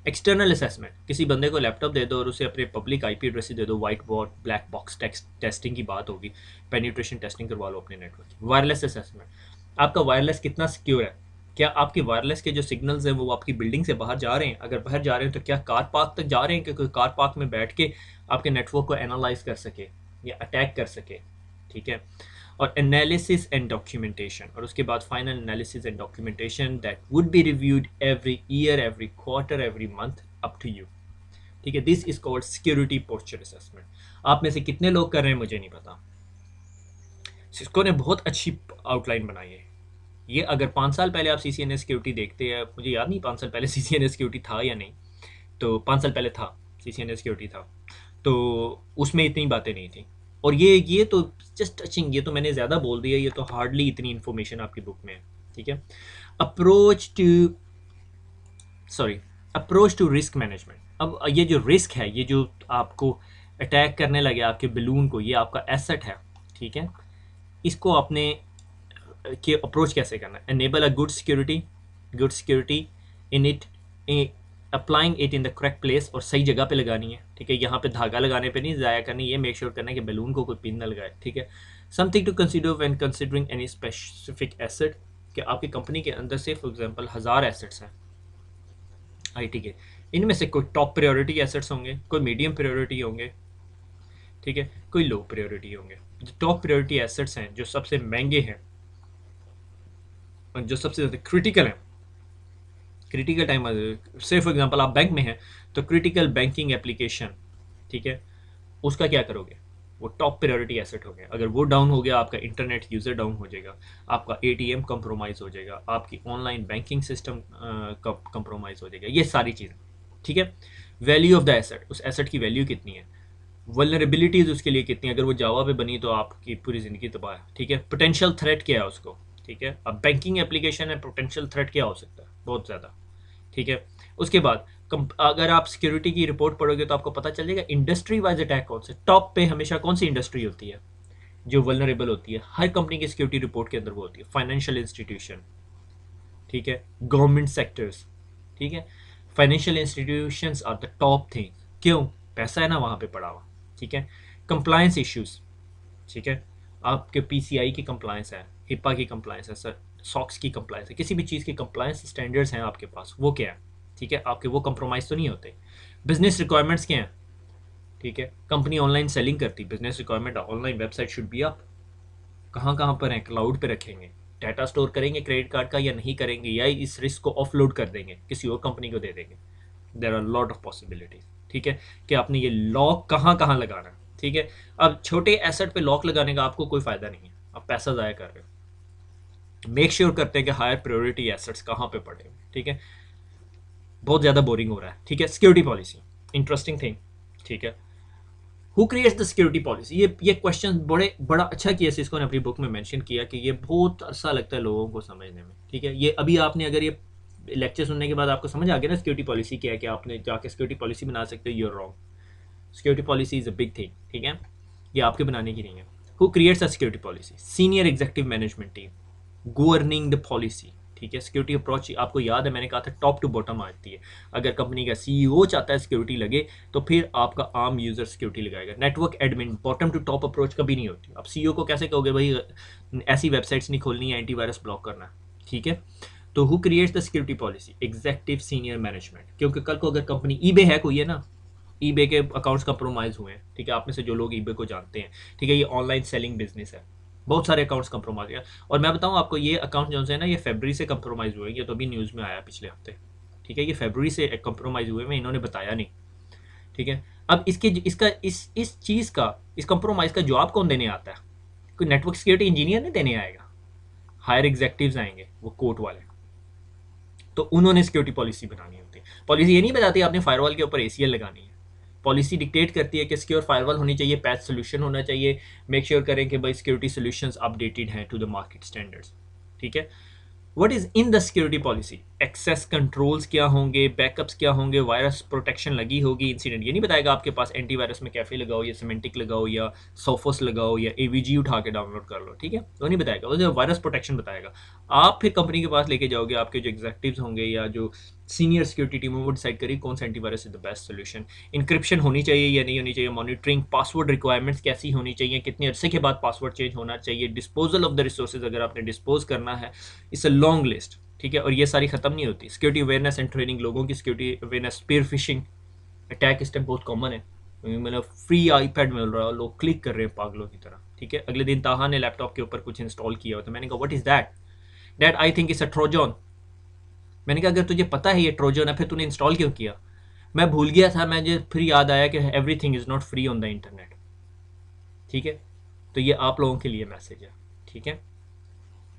एक्सटर्नल असेसमेंट, किसी बंदे को लैपटॉप दे दो और उसे अपने पब्लिक IP एड्रेस दे दो, white board black box testing की बात होगी, पेनिट्रेशन टेस्टिंग करवा लो अपने नेटवर्क की। वायरलेस असेसमेंट, आपका वायरलेस कितना सिक्योर है, क्या आपके वायरलेस के जो सिग्नल्स हैं वो आपकी बिल्डिंग से बाहर जा रहे हैं, अगर बाहर जा रहे हैं तो क्या कार पार्क तक जा रहे हैं कि कोई कार पार्क में बैठ के आपके नेटवर्क को एनालाइज कर सके या अटैक कर सके, ठीक है। और एनालिसिस एंड डॉक्यूमेंटेशन, और उसके बाद final analysis and documentation that would be reviewed every year, every quarter, every month, up to you, ठीक है। This is called security posture assessment. आप में से कितने लोग कर रहे हैं मुझे नहीं पता, सिस्को ने बहुत अच्छी आउटलाइन बनाई है। ये अगर 5 साल पहले आप CCNA सिक्योरिटी देखते हैं, मुझे याद नहीं 5 साल पहले CCNA सिक्योरिटी था या नहीं, तो 5 साल पहले था CCNA सिक्योरिटी था, तो उसमें इतनी बातें नहीं थी। और ये तो जस्ट टचिंग, ये तो मैंने ज़्यादा बोल दिया, ये तो हार्डली इतनी इन्फॉर्मेशन आपकी बुक में है, ठीक है। Approach to approach to risk management. अब ये जो रिस्क है, ये जो आपको अटैक करने लगे आपके बलून को, ये आपका एसेट है, ठीक है। इसको आपने कि अप्रोच कैसे करना है। Enable a good security in it, applying it in the correct place, और सही जगह पे लगानी है, ठीक है। यहाँ पे धागा लगाने पे नहीं ज़ाया करनी, ये मेक श्योर करना है कि बैलून को कोई पिन ना लगाए, ठीक है। Something to consider when considering any specific asset, कि आपकी कंपनी के अंदर से फॉर एग्जांपल 1000 एसेट्स हैं IT के, इनमें से कोई टॉप प्रायोरिटी एसेट्स होंगे, कोई मीडियम प्रायोरिटी होंगे, ठीक है, कोई लो प्रायोरिटी होंगे। जो टॉप प्रायोरिटी एसेट्स हैं, जो सबसे महंगे हैं और जो सबसे ज़्यादा क्रिटिकल हैं, क्रिटिकल टाइम, से फॉर एग्जांपल आप बैंक में हैं तो क्रिटिकल बैंकिंग एप्लीकेशन, ठीक है, उसका क्या करोगे, वो टॉप प्रायोरिटी एसेट हो गया। अगर वो डाउन हो गया, आपका इंटरनेट यूज़र डाउन हो जाएगा, आपका एटीएम कंप्रोमाइज़ हो जाएगा, आपकी ऑनलाइन बैंकिंग सिस्टम कंप्रोमाइज़ हो जाएगा, ये सारी चीज़ें, ठीक है। वैल्यू ऑफ द एसेट, उस एसेट की वैल्यू कितनी है, वल्नरेबिलिटीज़ उसके लिए कितनी है, अगर वो जावा पे बनी तो आपकी पूरी ज़िंदगी तबाह है, ठीक है। पोटेंशियल थ्रेट क्या है उसको, ठीक है। अब बैंकिंग एप्लीकेशन है, पोटेंशियल थ्रेट क्या हो सकता है, बहुत ज़्यादा, ठीक है। उसके बाद अगर आप सिक्योरिटी की रिपोर्ट पढ़ोगे तो आपको पता चल जाएगा इंडस्ट्री वाइज अटैक कौन से टॉप पे, हमेशा कौन सी इंडस्ट्री होती है जो वल्नरेबल होती है, हर कंपनी की सिक्योरिटी रिपोर्ट के अंदर वो होती है, फाइनेंशियल इंस्टीट्यूशन, ठीक है, गवर्नमेंट सेक्टर्स, ठीक है। Financial institutions are the top thing, क्यों, पैसा है ना वहाँ पे पड़ा हुआ, ठीक है। कंप्लायंस इश्यूज, ठीक है, आपके पीसीआई की कंप्लायंस है, हिपा की कंप्लायंस है, सर सॉक्स की कंप्लायंस है, किसी भी चीज़ की कंप्लायंस स्टैंडर्ड्स हैं आपके पास, वो क्या है, ठीक है, आपके वो कंप्रोमाइज़ तो नहीं होते। बिजनेस रिक्वायरमेंट्स क्या हैं, ठीक है, कंपनी ऑनलाइन सेलिंग करती, business requirement online website should be up, कहाँ कहाँ पर हैं, क्लाउड पे रखेंगे, डाटा स्टोर करेंगे क्रेडिट कार्ड का या नहीं करेंगे, या इस रिस्क को ऑफलोड कर देंगे, किसी और कंपनी को दे देंगे। There are lot of possibilities, ठीक है, कि आपने ये लॉक कहाँ कहाँ लगाना है, ठीक है। अब छोटे एसेट पे लॉक लगाने का आपको कोई फायदा नहीं है, आप पैसा ज़ाया कर रहे हो। मेक श्योर करते हैं कि हायर प्रायोरिटी एसेट्स कहाँ पे पड़े, ठीक है। बहुत ज़्यादा बोरिंग हो रहा है, ठीक है। सिक्योरिटी पॉलिसी, इंटरेस्टिंग थिंग, ठीक है। Who creates the security policy, ये क्वेश्चन बड़ा अच्छा किया सिस्को ने अपनी बुक में मेंशन किया कि ये बहुत अरसा लगता है लोगों को समझने में, ठीक है। ये अभी आपने अगर ये लेक्चर सुनने के बाद आपको समझ आ गया ना सिक्योरिटी पॉलिसी क्या है, कि आपने जाके सिक्योरिटी पॉलिसी बना सकते हो, you're wrong. Security policy is a big thing, ठीक है, ये आपके बनाने की नहीं है। Who creates a security policy, senior executive management team governing the policy, ठीक है। सिक्योरिटी अप्रोच आपको याद है, मैंने कहा था टॉप टू बॉटम आती है। अगर कंपनी का सीईओ चाहता है सिक्योरिटी लगे तो फिर आपका आम यूजर सिक्योरिटी लगाएगा। Network admin bottom to top approach कभी नहीं होती। आप सीईओ को कैसे कहोगे भाई ऐसी वेबसाइट्स नहीं खोलनी है, एंटीवायरस ब्लॉक करना है, ठीक है। तो who creates the security policy, executive senior management, क्योंकि कल को अगर कंपनी ईबे है कोई है ना, ईबे के अकाउंट्स कंप्रोमाइज हुए हैं, ठीक है, आप में से जो लोग ईबे को जानते हैं, ठीक है, ये ऑनलाइन सेलिंग बिजनेस है, बहुत सारे अकाउंट्स कंप्रोमाइज है। और मैं बताऊं आपको, ये अकाउंट जो है ना, ये फरवरी से कंप्रोमाइज हुए, ये तो अभी न्यूज़ में आया पिछले हफ्ते, ठीक है, ये फरवरी से कंप्रोमाइज हुए में इन्होंने बताया नहीं, ठीक है। अब इसके इसका इस चीज़ का, इस कंप्रोमाइज़ का जवाब कौन देने आता है, कोई नेटवर्क सिक्योरिटी इंजीनियर नहीं देने आएगा, हायर एग्जेक्टिव्स आएंगे, वो कोर्ट वाले, तो उन्होंने सिक्योरिटी पॉलिसी बनानी होती है। पॉलिसी ये नहीं बताती आपने फायरवॉल के ऊपर एसीएल लगानी है, पॉलिसी डिक्टेट करती है कि सिक्योर फायरवॉल होनी चाहिए, पैच सोल्यूशन होना चाहिए, मेक श्योर करें कि भाई सिक्योरिटी सोल्यूशंस अपडेटेड हैं टू द मार्केट स्टैंडर्ड्स, ठीक है। What is in the security policy, access controls क्या होंगे, बैकअप्स क्या होंगे, वायरस प्रोटेक्शन लगी होगी, इंसिडेंट ये नहीं बताएगा आपके पास एंटीवायरस में कैफे लगाओ या सिमेंटिक लगाओ या सोफोस लगाओ या एवीजी उठा के डाउनलोड कर लो, ठीक है, वो नहीं बताएगा, वो वायरस प्रोटेक्शन बताएगा। आप फिर कंपनी के पास लेके जाओगे, आपके जो एग्जेक्टिव्स होंगे या जो सीनियर सिक्योरिटी टीम वो डिसाइड करिए कौन सा antivirus is the best solution, encryption होनी चाहिए या नहीं होनी चाहिए, मॉनिटरिंग, पासवर्ड रिक्वायरमेंट्स कैसी होनी चाहिए, कितने अरसे के बाद पासवर्ड चेंज होना चाहिए, डिस्पोजल ऑफ द रिसोर्सेज अगर आपने डिस्पोज करना है, इट्स अ लॉन्ग लिस्ट, ठीक है। और ये सारी खत्म नहीं होती। सिक्योरिटी अवेयरनेस एंड ट्रेनिंग, लोगों की security awareness, spear phishing attack इस टाइम बहुत कॉमन है, मतलब फ्री आईपैड मिल रहा है, लोग क्लिक कर रहे हैं पागलों की तरह, ठीक है। अगले दिन ताहा ने लैपटॉप के ऊपर कुछ इंस्टॉल किया हो तो मैंने कहा what is that, that I think it's a Trojan. मैंने कहा अगर तुझे पता है ये ट्रोजन है फिर तूने इंस्टॉल क्यों किया। मैं भूल गया था, मुझे फिर याद आया कि everything is not free on the internet, ठीक है। तो ये आप लोगों के लिए मैसेज है, ठीक है।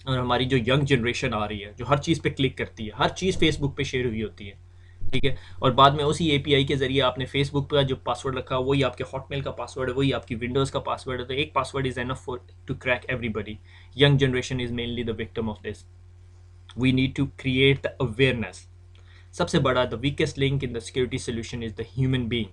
और हमारी जो यंग जनरेशन आ रही है जो हर चीज़ पे क्लिक करती है, हर चीज़ फेसबुक पे शेयर हुई होती है, ठीक है। और बाद में उसी एपीआई के जरिए आपने फेसबुक का जो पासवर्ड रखा वही आपके हॉटमेल का पासवर्ड है, वही आपकी विंडोज़ का पासवर्ड है, तो एक password is enough for to crack everybody. Young generation is mainly the victim of this. We need to create the awareness. सबसे बड़ा the weakest link in the security solution is the human being,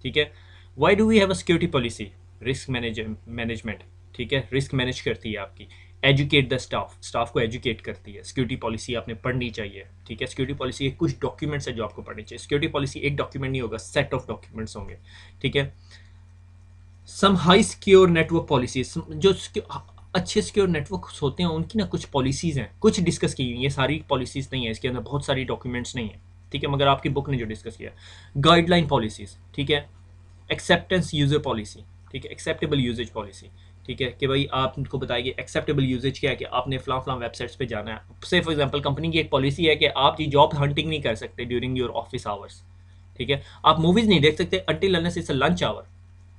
ठीक है। Why do we have a security policy, risk management, ठीक है, risk manage करती है आपकी। Educate the staff, staff को एजुकेट करती है। सिक्योरिटी पॉलिसी आपने पढ़नी चाहिए, ठीक है। सिक्योरिटी पॉलिसी के कुछ डॉक्यूमेंट्स है जो आपको पढ़नी चाहिए। सिक्योरिटी पॉलिसी एक डॉक्यूमेंट नहीं होगा, सेट ऑफ डॉक्यूमेंट्स होंगे, ठीक है। Some high secure network policies, जो अच्छे सिक्योर नेटवर्क होते हैं उनकी ना कुछ पॉलिसीज़ हैं, कुछ डिस्कस की हुई, ये सारी पॉलिसीज़ नहीं है, इसके अंदर बहुत सारी डॉक्यूमेंट्स नहीं है, ठीक है, मगर आपकी बुक ने जो डिस्कस किया। गाइडलाइन पॉलिसीज़, ठीक है, एक्सेप्टेंस यूज़र पॉलिसी, ठीक है, एक्सेप्टेबल यूजेज पॉलिसी, ठीक है, कि भाई आपको बताइए एक्सेप्टेबल यूजेज क्या है, कि आपने फलां फलां वेबसाइट्स पे जाना है। से फॉर एग्जांपल कंपनी की एक पॉलिसी है कि आप जी जॉब हंटिंग नहीं कर सकते ड्यूरिंग योर ऑफिस आवर्स, ठीक है, आप मूवीज़ नहीं देख सकते until unless it's a lunch hour.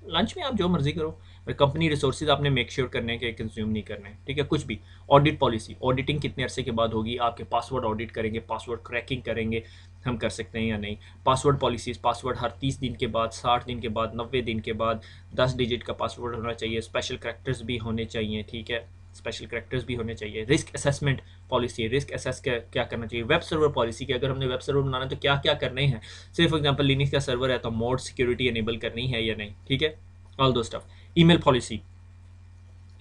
Lunch में आप जो मर्जी करो, पर कंपनी रिसोर्सेज आपने मेक श्योर करने के कंज्यूम नहीं करने, ठीक है। कुछ भी ऑडिट पॉलिसी, ऑडिटिंग कितने अरसे के बाद होगी, आपके पासवर्ड ऑडिट करेंगे, पासवर्ड क्रैकिंग करेंगे, हम कर सकते हैं या नहीं। पासवर्ड पॉलिसीज, पासवर्ड हर 30 दिन के बाद, 60 दिन के बाद, 90 दिन के बाद 10 डिजिट का पासवर्ड होना चाहिए, स्पेशल करेक्टर्स भी होने चाहिए, ठीक है, स्पेशल करेक्टर्स भी होने चाहिए। Risk assessment policy, risk assess क्या करना चाहिए। वेब सर्वर पॉलिसी की, अगर हमने वेब सर्वर बनाना है तो क्या क्या करने हैं। से फॉर एग्जांपल लिनक्स का सर्वर है तो मोड सिक्योरिटी इनेबल करनी है या नहीं, ठीक है, ऑल दो स्टफ। ईमेल पॉलिसी,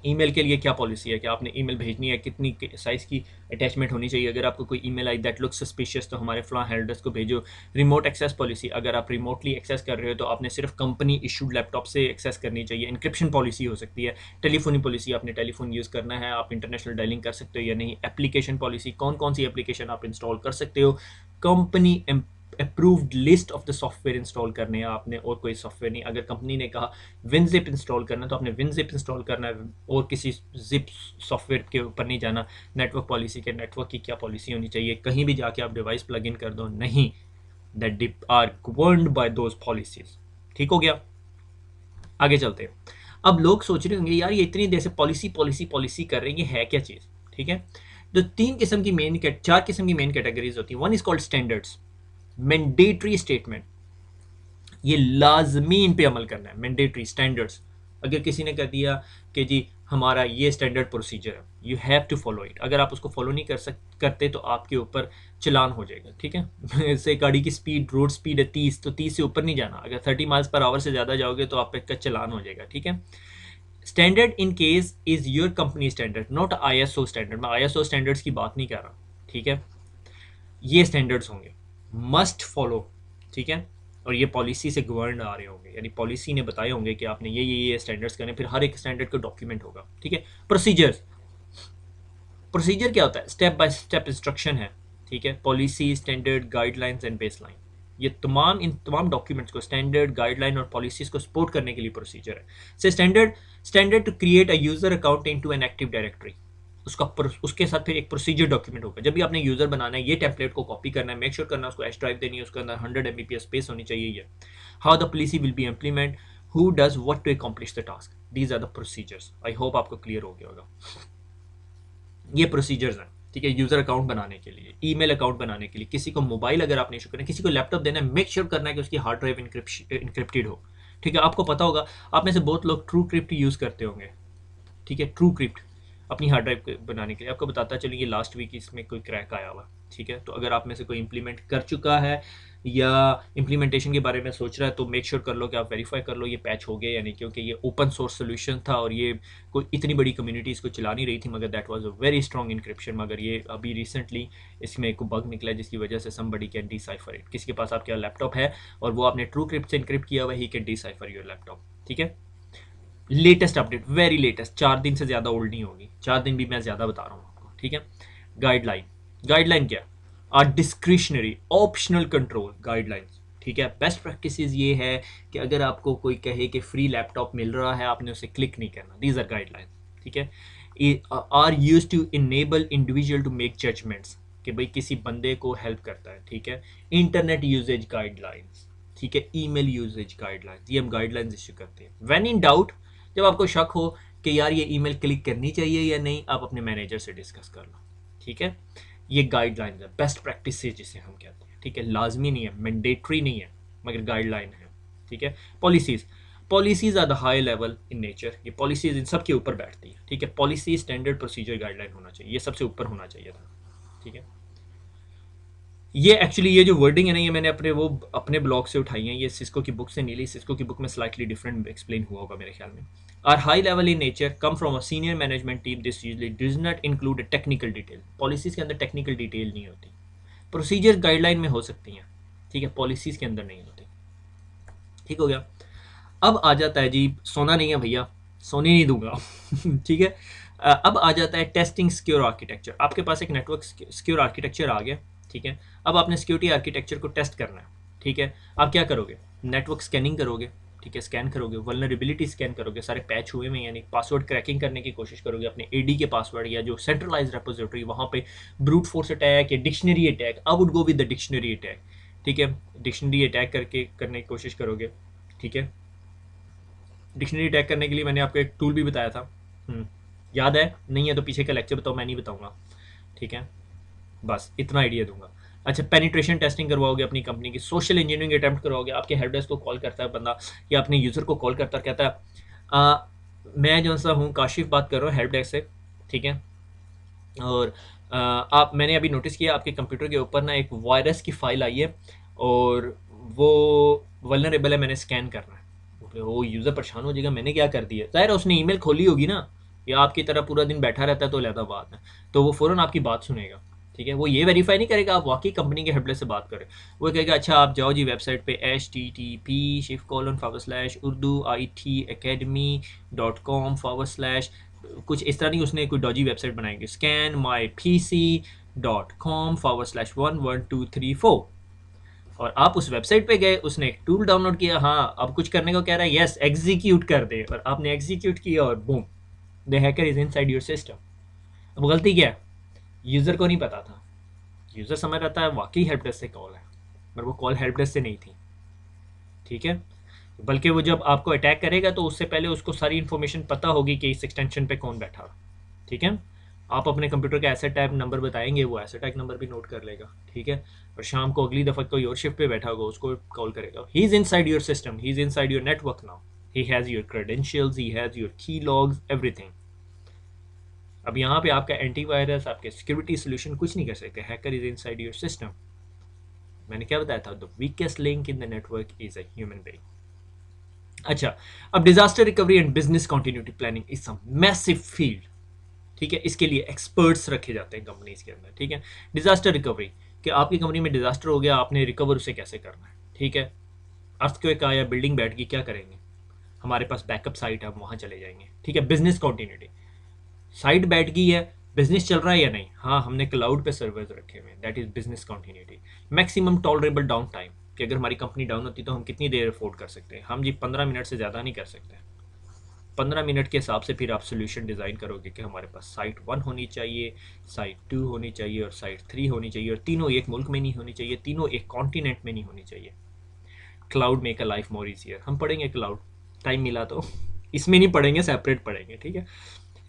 ईमेल के लिए क्या पॉलिसी है कि आपने ईमेल भेजनी है, कितनी साइज़ की अटैचमेंट होनी चाहिए। अगर आपको कोई email I that looks suspicious तो हमारे फ्लां हेल्डर्स को भेजो। रिमोट एक्सेस पॉलिसी, अगर आप रिमोटली एक्सेस कर रहे हो तो आपने सिर्फ कंपनी इशूड लैपटॉप से एक्सेस करनी चाहिए। इंक्रिप्शन पॉलिसी हो सकती है। टेलीफोनी पॉलिसी, आपने टेलीफोन यूज़ करना है, आप इंटरनेशनल डायलिंग कर सकते हो या नहीं। एप्लीकेशन पॉलिसी, कौन कौन सी एप्लीकेशन आप इंस्टॉल कर सकते हो। Company approved list of the software install करने हैं आपने, और कोई सॉफ्टवेयर नहीं। अगर कंपनी ने कहा विनजिप इंस्टॉल करना तो आपने विनजिप इंस्टॉल करना है, और किसी जिप सॉफ्टवेयर के ऊपर नहीं जाना। नेटवर्क पॉलिसी के नेटवर्क की क्या पॉलिसी होनी चाहिए, कहीं भी जाके आप डिवाइस प्लग इन कर दो नहीं, that are governed by those policies. ठीक हो गया, आगे चलते हैं। अब लोग सोच रहे होंगे यार ये इतनी देर से पॉलिसी पॉलिसी पॉलिसी कर रहे हैं, ये है क्या चीज़, ठीक है। तो चार किस्म की मेन कैटेगरीज होती हैं। One is called standards, mandatory statement, ये लाजमी इन पे अमल करना है। मैंडेटरी स्टैंडर्ड्स, अगर किसी ने कह दिया कि जी हमारा ये स्टैंडर्ड प्रोसीजर है, you have to follow it, अगर आप उसको फॉलो नहीं करते तो आपके ऊपर चलान हो जाएगा, ठीक है। जैसे गाड़ी की स्पीड, रोड स्पीड है 30, तो 30 से ऊपर नहीं जाना। अगर 30 माइल्स पर आवर से ज़्यादा जाओगे तो आप का चलान हो जाएगा, ठीक है। Standard in case is your company standard, not ISO standard. मैं ISO स्टैंडर्ड्स की बात नहीं कर रहा, ठीक है। ये स्टैंडर्ड्स होंगे, मस्ट फॉलो, ठीक है, और ये पॉलिसी से गवर्न आ रहे होंगे, यानी पॉलिसी ने बताए होंगे कि आपने ये स्टैंडर्ड्स करने, फिर हर एक स्टैंडर्ड का डॉक्यूमेंट होगा, ठीक है। प्रोसीजर्स, प्रोसीजर क्या होता है, स्टेप बाय स्टेप इंस्ट्रक्शन है, ठीक है। Policy, standard, guidelines and baseline, ये इन तमाम डॉक्यूमेंट्स को, स्टैंडर्ड, गाइडलाइन और पॉलिसीज को सपोर्ट करने के लिए प्रोसीजर है। से standard to create a user account into an active directory, उसके साथ फिर एक प्रोसीजर डॉक्यूमेंट होगा। जब भी आपने यूजर बनाना है, ये टेम्पलेट को कॉपी करना है, मेक श्योर करना है उसको एच ड्राइव देनी है, उसके अंदर 100 MB स्पेस होनी चाहिए। ये how the policy will be implement, who does what to accomplish the task, these are the procedures. I hope आपको क्लियर हो गया होगा। ये प्रोसीजर्स हैं, ठीक है, यूजर अकाउंट बनाने के लिए, ईमेल अकाउंट बनाने के लिए। किसी को मोबाइल अगर आपने इशू करना है, किसी को लैपटॉप देना है, मेक श्योर करना है कि उसकी हार्ड ड्राइव इंक्रिप्टेड हो, ठीक है। आपको पता होगा, आप में से बहुत लोग ट्रू क्रिप्ट यूज़ करते होंगे, ठीक है। ट्रू क्रिप्ट अपनी हार्ड ड्राइव बनाने के लिए, आपको बताता चलिए लास्ट वीक इसमें कोई क्रैक आया हुआ, ठीक है। तो अगर आप में से कोई इंप्लीमेंट कर चुका है या इंप्लीमेंटेशन के बारे में सोच रहा है तो मेक श्योर कर लो कि आप वेरीफाई कर लो ये पैच हो गया यानी, क्योंकि ये ओपन सोर्स सोल्यूशन था और ये कोई इतनी बड़ी कम्युनिटी इसको चला नहीं रही थी, मगर that was a very strong encryption. मगर ये अभी रिसेंटली इसमें एक बग निकला जिसकी वजह से समबडी कैन डिसाइफर इट। किसी के पास आपका लैपटॉप है और वो आपने ट्रू क्रिप्ट से इंक्रिप्ट किया हुआ, he can decipher your laptop, ठीक है। लेटेस्ट अपडेट, वेरी लेटेस्ट, 4 दिन से ज़्यादा ओल्ड नहीं होगी, 4 दिन भी मैं ज़्यादा बता रहा हूँ आपको, ठीक है। गाइडलाइन, गाइडलाइन क्या, are discretionary optional control guidelines, ठीक है। बेस्ट प्रैक्टिस ये है कि अगर आपको कोई कहे कि फ्री लैपटॉप मिल रहा है, आपने उसे क्लिक नहीं करना, दीज आर गाइडलाइंस, ठीक है। Are use to enable individual to make judgements, कि भाई किसी बंदे को हेल्प करता है, ठीक है। इंटरनेट यूजेज गाइडलाइंस, ठीक है। ईमेल यूजेज गाइडलाइंस, ये हम गाइडलाइंस इशू करते हैं। व्हेन इन डाउट, जब आपको शक हो कि यार ये ईमेल क्लिक करनी चाहिए या नहीं, आप अपने मैनेजर से डिस्कस कर लो, ठीक है। ये गाइडलाइंस है, बेस्ट प्रैक्टिस जिसे हम कहते हैं, ठीक है। लाजमी नहीं है, मैंडेटरी नहीं है, मगर गाइडलाइन है, ठीक है। Policies are the high level in nature, ये पॉलिसीज इन सब के ऊपर बैठती है, ठीक है। पॉलिसी, स्टैंडर्ड, प्रोसीजर, गाइडलाइन होना चाहिए, ये सबसे ऊपर होना चाहिए था, ठीक है। ये एक्चुअली ये जो वर्डिंग है ना, ये मैंने अपने ब्लॉग से उठाई है, ये सिस्को की बुक से नहीं ली। सिस्को की बुक में स्लाइटली डिफरेंट एक्सप्लेन हुआ होगा मेरे ख्याल में। Are high level in nature, come from a senior management team, this usually does not include a technical detail. Policies के अंदर टेक्निकल डिटेल नहीं होती, प्रोसीजर गाइडलाइन में हो सकती हैं, ठीक है, पॉलिसीज के अंदर नहीं होती, ठीक हो गया। अब आ जाता है जी, सोना नहीं है भैया, सोने नहीं दूंगा ठीक है। अब आ जाता है टेस्टिंग सिक्योर आर्किटेक्चर। आपके पास एक नेटवर्क सिक्योर आर्किटेक्चर आ गया, ठीक है। अब आपने सिक्योरिटी आर्किटेक्चर को टेस्ट करना है, ठीक है। आप क्या करोगे, नेटवर्क स्कैनिंग करोगे, ठीक है, स्कैन करोगे, वल्नरेबिलिटी स्कैन करोगे, सारे पैच हुए में यानी पासवर्ड क्रैकिंग करने की कोशिश करोगे, अपने एडी के पासवर्ड या जो सेंट्रलाइज रेपोजिटरी वहाँ पे ब्रूट फोर्स अटैक या dictionary attack, I would go with the dictionary attack, ठीक है। डिक्शनरी अटैक करने की कोशिश करोगे, ठीक है। डिक्शनरी अटैक करने के लिए मैंने आपको एक टूल भी बताया था, याद है? नहीं है तो पीछे का लेक्चर बताओ, मैं नहीं बताऊंगा, ठीक है। बस इतना आइडिया दूंगा। अच्छा, पेनिट्रेशन टेस्टिंग करवाओगे अपनी कंपनी की, सोशल इंजीनियरिंग अटेम्प्ट करवाओगे, आपके हेल्प डेस्क को कॉल करता है बंदा या अपने यूज़र को कॉल करता है, कहता है मैं जो सा हूँ काशिफ बात कर रहा हूँ हेल्प डेस्क से, ठीक है। और आप मैंने अभी नोटिस किया आपके कंप्यूटर के ऊपर ना एक वायरस की फाइल आई है और वो वल्नरेबल है, मैंने स्कैन करना है। वो यूज़र परेशान हो जाएगा, मैंने क्या कर दिया, ज़ाहिर है उसने ईमेल खोली होगी ना, या आपकी तरह पूरा दिन बैठा रहता है तो अलग बात है, तो वो फ़ौरन आपकी बात सुनेगा, ठीक है। वो ये वेरीफाई नहीं करेगा आप वाकई कंपनी के हेल्पडेस्क से बात करें, वो कहेगा अच्छा आप जाओ जी वेबसाइट पे http://urduitacademy.com/ कुछ इस तरह नहीं, उसने कोई डॉजी वेबसाइट बनाएंगे, scanmypc.com/11234, और आप उस वेबसाइट पे गए, उसने एक टूल डाउनलोड किया, हाँ अब कुछ करने को कह रहा है, यस एग्जीक्यूट कर दे, और आपने एग्जीक्यूट किया और boom, the hacker is inside your system. अब गलती क्या है, यूज़र को नहीं पता था, यूज़र समझ रहा था वाकई हेल्प डेस्क से कॉल है, पर वो कॉल हेल्प डेस्क से नहीं थी, ठीक है। बल्कि वो जब आपको अटैक करेगा तो उससे पहले उसको सारी इन्फॉर्मेशन पता होगी कि इस एक्सटेंशन पे कौन बैठा, ठीक है। आप अपने कंप्यूटर का एसेट टैग नंबर बताएंगे, वो एसेट टैग नंबर भी नोट कर लेगा, ठीक है। और शाम को अगली दफ़ा कोई और शिफ्ट पे बैठा होगा उसको कॉल करेगा, he is inside your system, he is inside your network now, he has your credentials, he has your की लॉग्स, एवरीथिंग। अब यहाँ पे आपका एंटीवायरस, आपके सिक्योरिटी सोल्यूशन कुछ नहीं कर सकते, hacker is inside your system. मैंने क्या बताया था, the weakest link in the network is a human being. अच्छा, अब disaster recovery and business continuity planning is a massive field, ठीक है। इसके लिए एक्सपर्ट्स रखे जाते हैं कंपनीज के अंदर, ठीक है। डिजास्टर रिकवरी, कि आपकी कंपनी में डिजास्टर हो गया, आपने रिकवर उसे कैसे करना है, ठीक है। अर्थक्वेक आया, बिल्डिंग बैठ गई, क्या करेंगे, हमारे पास बैकअप साइट है, हम वहाँ चले जाएंगे, ठीक है। बिजनेस कंटिन्यूटी, साइट बैठ गई है, बिजनेस चल रहा है या नहीं, हाँ हमने क्लाउड पे सर्वर्स रखे हुए हैं, that is business continuity. Maximum tolerable down time, कि अगर हमारी कंपनी डाउन होती तो हम कितनी देर अफोर्ड कर सकते हैं, हम जी 15 मिनट से ज़्यादा नहीं कर सकते। 15 मिनट के हिसाब से फिर आप सोल्यूशन डिज़ाइन करोगे कि हमारे पास साइट 1 होनी चाहिए, साइट 2 होनी चाहिए और साइट 3 होनी चाहिए, और तीनों एक मुल्क में नहीं होनी चाहिए, तीनों एक कॉन्टिनेंट में नहीं होनी चाहिए। Cloud make a life more easier, हम पढ़ेंगे क्लाउड, टाइम मिला तो इसमें नहीं पढ़ेंगे, सेपरेट पढ़ेंगे, ठीक है।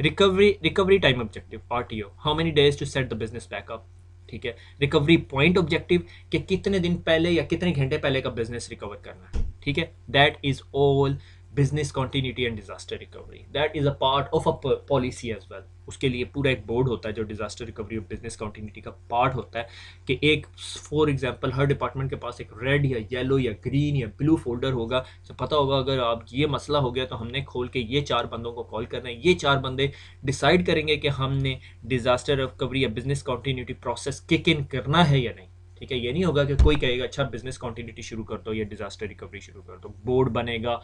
Recovery time objective RTO, how many days to set the business backup, ठीक है। रिकवरी पॉइंट ऑब्जेक्टिव, कि कितने दिन पहले या कितने घंटे पहले का बिजनेस रिकवर करना है, ठीक है। That is all business continuity and disaster recovery, that is a part of a policy as well. उसके लिए पूरा एक बोर्ड होता है जो डिजास्टर रिकवरी और बिजनेस कंटिन्यूटी का पार्ट होता है, कि एक फॉर एग्जांपल हर डिपार्टमेंट के पास एक रेड या येलो या ग्रीन या ब्लू फोल्डर होगा, तो पता होगा अगर आप ये मसला हो गया तो हमने खोल के ये 4 बंदों को कॉल करना है, ये 4 बंदे डिसाइड करेंगे कि हमने डिजास्टर रिकवरी या business continuity process kick in करना है या नहीं, ठीक है। ये नहीं होगा कि कोई कहेगा अच्छा बिजनेस कंटिन्यूटी शुरू कर दो या डिजास्टर रिकवरी शुरू कर दो, बोर्ड बनेगा,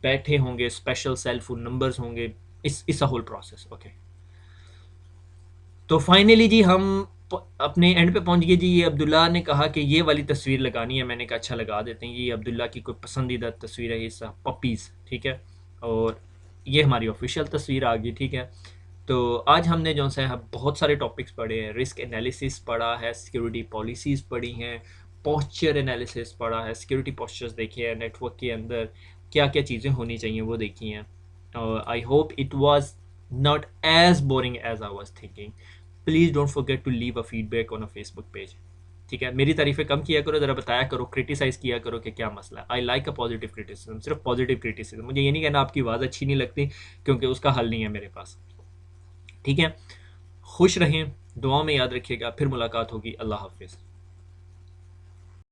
बैठे होंगे, स्पेशल सेल फोन नंबर्स होंगे, इस होल प्रोसेस, ओके। तो फाइनली जी हम अपने एंड पे पहुंच गए जी। ये अब्दुल्ला ने कहा कि ये वाली तस्वीर लगानी है, मैंने कहा अच्छा लगा देते हैं, ये अब्दुल्ला की कोई पसंदीदा तस्वीर है, ये सब पपीज़, ठीक है। और ये हमारी ऑफिशियल तस्वीर आ गई, ठीक है। तो आज हमने जो है बहुत सारे टॉपिक्स पढ़े हैं, रिस्क एनालिसिस पढ़ा है, सिक्योरिटी पॉलिसीज़ पढ़ी हैं, पोस्चर एनालिसिस पढ़ा है, सिक्योरिटी पोस्चर्स देखे हैं, नेटवर्क के अंदर क्या क्या चीज़ें होनी चाहिए वो देखी हैं। और I hope it was not as boring as I was thinking. Please don't forget to leave a feedback on a Facebook page, ठीक है। मेरी तारीफ़ें कम किया करो, ज़रा बताया करो, क्रिटिसाइज़ किया करो कि क्या मसला है। I like a positive criticism, सिर्फ पॉजिटिव क्रिटिसिज्म, मुझे ये नहीं कहना आपकी आवाज़ अच्छी नहीं लगती, क्योंकि उसका हल नहीं है मेरे पास, ठीक है। खुश रहें, दुआ में याद रखिएगा, फिर मुलाकात होगी, अल्लाह हाफिज़।